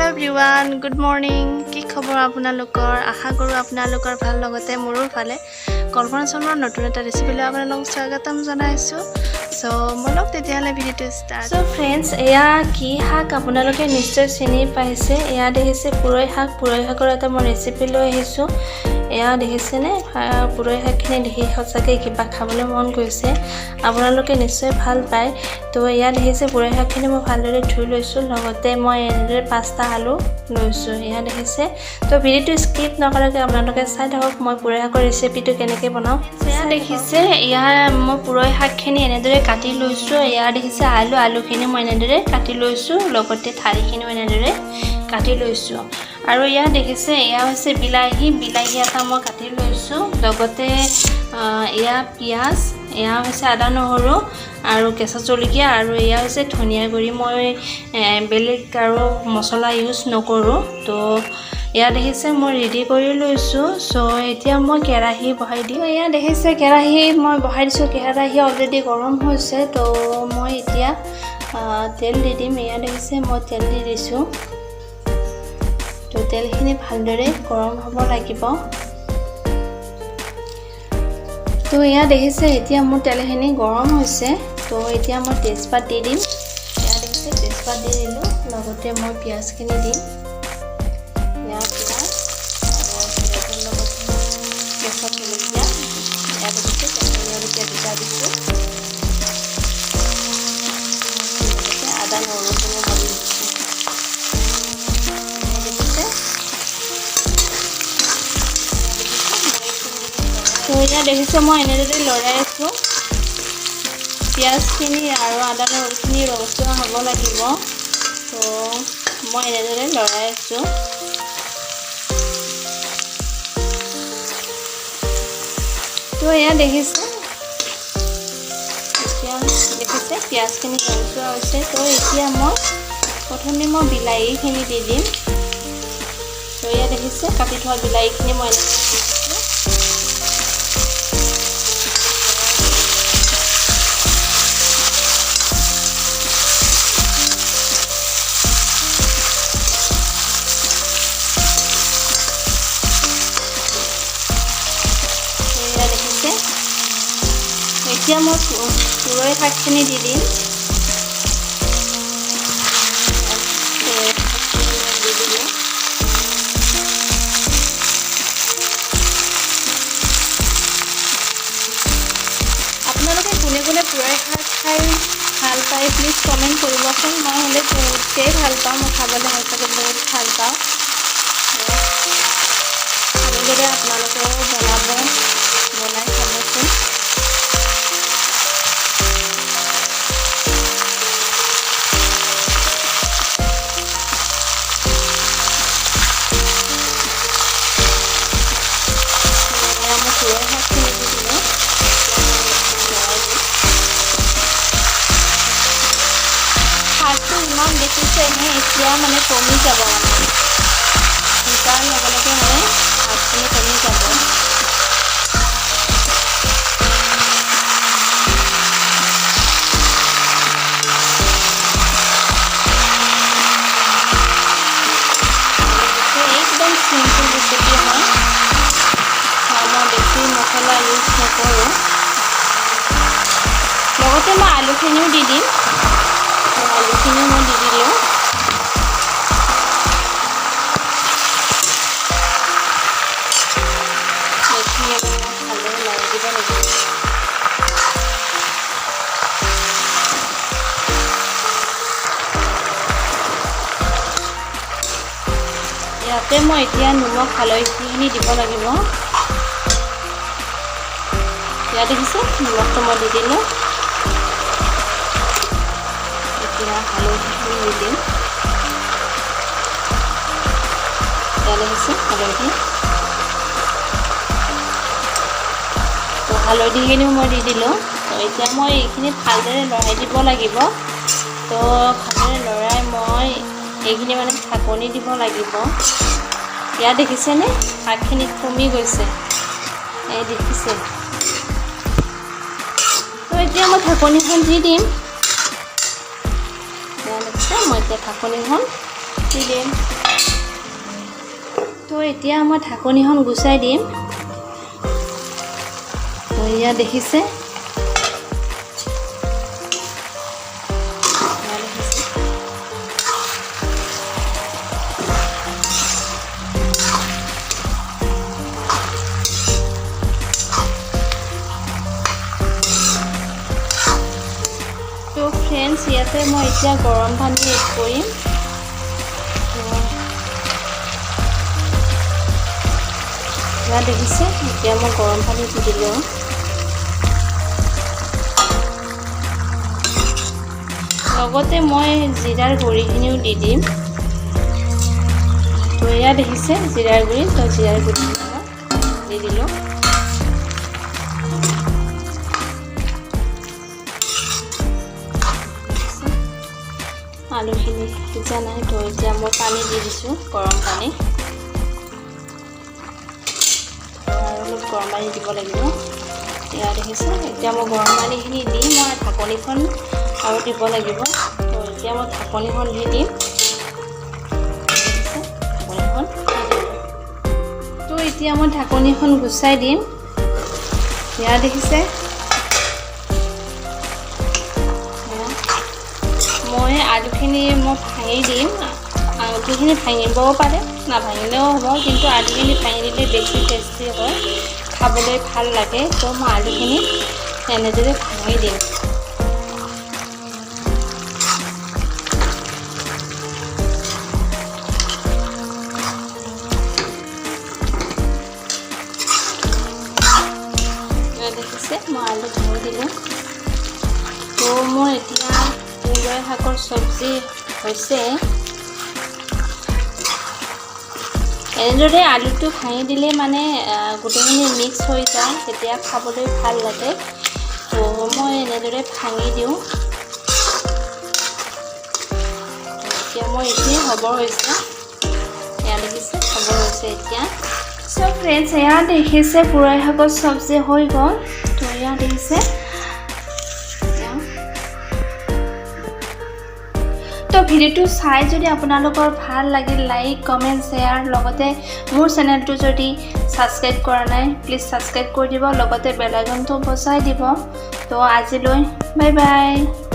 hello everyone good morning কি খবৰ আপোনালোকৰ আশা কৰো আপোনালোকৰ ভাল লগতে মোৰো ভালে কল্পনা শৰ্মাৰ নতুন এটা ৰেচিপি লৈ আপোনালোকক স্বাগতম জনাইছো সো মলক তেতিয়ালে ভিডিওটো ষ্টাৰ্ট সো फ्रेंड्स এয়া কি শাক আপোনালোকে নিশ্চয় চিনি পাইছে এয়া দেখিছে পুৰৈ শাকৰ এটা মই ৰেচিপি লৈ আহিছো এয়া দেখিছেনে পুৰৈ শাকখিনি দেখি সঁচাকৈ কিবা খাবলৈ মন গৈছে আপোনালোকে নিশ্চয় ভাল পায় তো এয়া দেখিছে পুৰৈ শাকখিনি মই ভালদৰে ধুই লৈছো লগতে মই এনেদৰে 5টা আলু লৈছো এয়া দেখিছে তো ভিডিওটো স্কিপ নকৰাকৈ আপোনালোকে চাই থাকক মই পুৰৈ শাকৰ ৰেচিপিটো কেনেকৈ বনাও এয়া দেখিছে এয়া মই পুৰৈ শাকখিনি এনেদৰে কাটি লৈছো এয়া দেখিছে আলুখিনি মই এনেদৰে কাটি লৈছো লগতে ঠাৰিখিনি এনেদৰে কাটি লৈছো আৰু ইয়া দেখিছে ইয়া হৈছে বিলাহী এটা মই কাটি লৈছো লগতে ইয়া পিয়াজ ইয়া হৈছে আদা নহৰু আৰু কেঁচা জলকীয়া আৰু ইয়া হৈছে ধনিয়া গুৰি মই বেলেগ আৰু মছলা ইউজ নকৰো তো ইয়া দেখিছে মই ৰেডি কৰি লৈছো সো এতিয়া মই কেৰাহী বহাই দিম ইয়া দেখিছে কেৰাহী মই বহাই দিছো কেৰাহী অলৰেডি গৰম হৈছে তো মই এতিয়া তেল দি দিম ইয়া দেখিছে মই তেল দি দিছো তো তেলখিনি ভালদৰে গৰম হ'ব লাগিব তো ইয়া দেখিছে এতিয়া মোৰ তেলখিনি গৰম হৈছে তো এতিয়া মই তেজপাত দি দিম ইয়া দেখিছে তেজপাত দি দিলো লগতে মই পিয়াজখিনি দিম ইয়া পিয়াজ আৰু লগতে কেঁচা জলকীয়া ইয়া দেখিছে কেঁচা জলকীয়া দুটা দিছো লগতে আদা নহৰুখিনি মই দিছো তো এতিয়া দেখিছে মই এনেদৰে লৰাই আছো পিয়াজখিনি আৰু আদা নহৰুখিনি ৰঙচুৱা হ'ব লাগিব তো মই এনেদৰে লৰাই আছো তো এয়া দেখিছে পিয়াজখিনি ৰঙচুৱা হৈছে তো এতিয়া মই প্ৰথমে মই বিলাহীখিনি দি দিম তো এয়া দেখিছে কাটি থোৱা বিলাহীখিনি মই এনেদৰে এতিয়া মই পুৰৈ শাকখিনি দি দিম আপোনালোকে কোনে পুৰৈ শাক খাই ভাল পায় প্লিজ কমেণ্ট কৰিবচোন মই হ'লে বহুতেই ভাল পাওঁ মই খাবলৈ সঁচাকৈ বহুত ভাল পাওঁ এনেদৰে আপোনালোকেও বনাই খাবচোন ইমান দেখিছে এতিয়া মানে কমি যাব মানে শুকাৰ লগে লগে মানে শাকখিনি কমি যাব একদম চিম্পল ৰেচিপি হয় মই বেছি মছলা ইউজ নকৰোঁ লগতে মই আলুখিনিও দি দিম আলুখিনি মই দি দিলোঁ এইখিনি ভালদৰে লৰাই দিব লাগিব ইয়াতে মই এতিয়া নিমখ হালধিখিনি দিব লাগিব ইয়াত দেখিছে নিমখটো মই দি দিলোঁ হালধিখিনি দি দিম দেখিছে হালধিখিনিও মই দি দিলোঁ তো এতিয়া মই এইখিনি ভালদৰে লৰাই দিব লাগিব তো ভালদৰে লৰাই মই এইখিনি মানে ঢাকনি দিব লাগিব ইয়াত দেখিছেনে শাকখিনি কমি গৈছে এই দেখিছে তো এতিয়া মই ঢাকনিখন দি দিম দেখিছে মই এতিয়া ঢাকনিখন দি দিম তো এতিয়া মই ঢাকনিখন গুচাই দিম তো এয়া দেখিছে তো ফ্ৰেণ্ডছ ইয়াতে মই এতিয়া গৰম পানী এড কৰিম এয়া দেখিছে এতিয়া মই গৰম পানী দি দিলোঁ লগতে মই জিৰাৰ গুড়িখিনিও দি দিম তো এয়া দেখিছে জিৰাৰ গুড়ি তো জিৰাৰ গুড়ি দি দিলোঁ আলুখিনি সিজা নাই তো এতিয়া মই পানী দি দিছোঁ গৰম পানী আৰু অলপ গৰম পানী দিব লাগিব এয়া দেখিছে এতিয়া মই গৰম পানীখিনি দি মই ঢাকনিখন আৰু দিব লাগিব তো এতিয়া মই ঢাকনিখন দি দিম ঢাকনিখন তো এতিয়া মই ঢাকনিখন গুচাই দিম এয়া দেখিছে মই আলুখিনি মই ভাঙি দিম আলুখিনি ভাঙিবও পাৰে নাভাঙিলেও হ'ব কিন্তু আলুখিনি ভাঙি দিলে বেছি টেষ্টি হয় খাবলৈ ভাল লাগে তো মই আলুখিনি এনেদৰে ভাঙি দিম দেখিছে মই আলু ভাঙি দিলোঁ তো মোৰ এতিয়া পুৰৈ শাকৰ চব্জি হৈছে এনেদৰে আলুটো ভাঙি দিলে মানে গোটেইখিনি মিক্স হৈ যায় তেতিয়া খাবলৈ ভাল লাগে তো মই এনেদৰে ভাঙি দিওঁ এতিয়া মই এতিয়া হ'ব হৈছে এয়া দেখিছে হ'ব হৈছে এতিয়া সব ফ্ৰেণ্ডছ এয়া দেখিছে পুৰৈ শাকৰ চব্জি হৈ গ'ল তো এয়া দেখিছে তো ভিডিওটো চাই যদি আপোনালোকৰ ভাল লাগিল লাইক কমেণ্ট শ্বেয়াৰ লগতে মোৰ চেনেলটো যদি ছাবস্ক্ৰাইব কৰা নাই প্লিজ ছাবস্ক্ৰাইব কৰি দিব লগতে বেল আইকনটো বজাই দিব তো আজিলৈ বাই বাই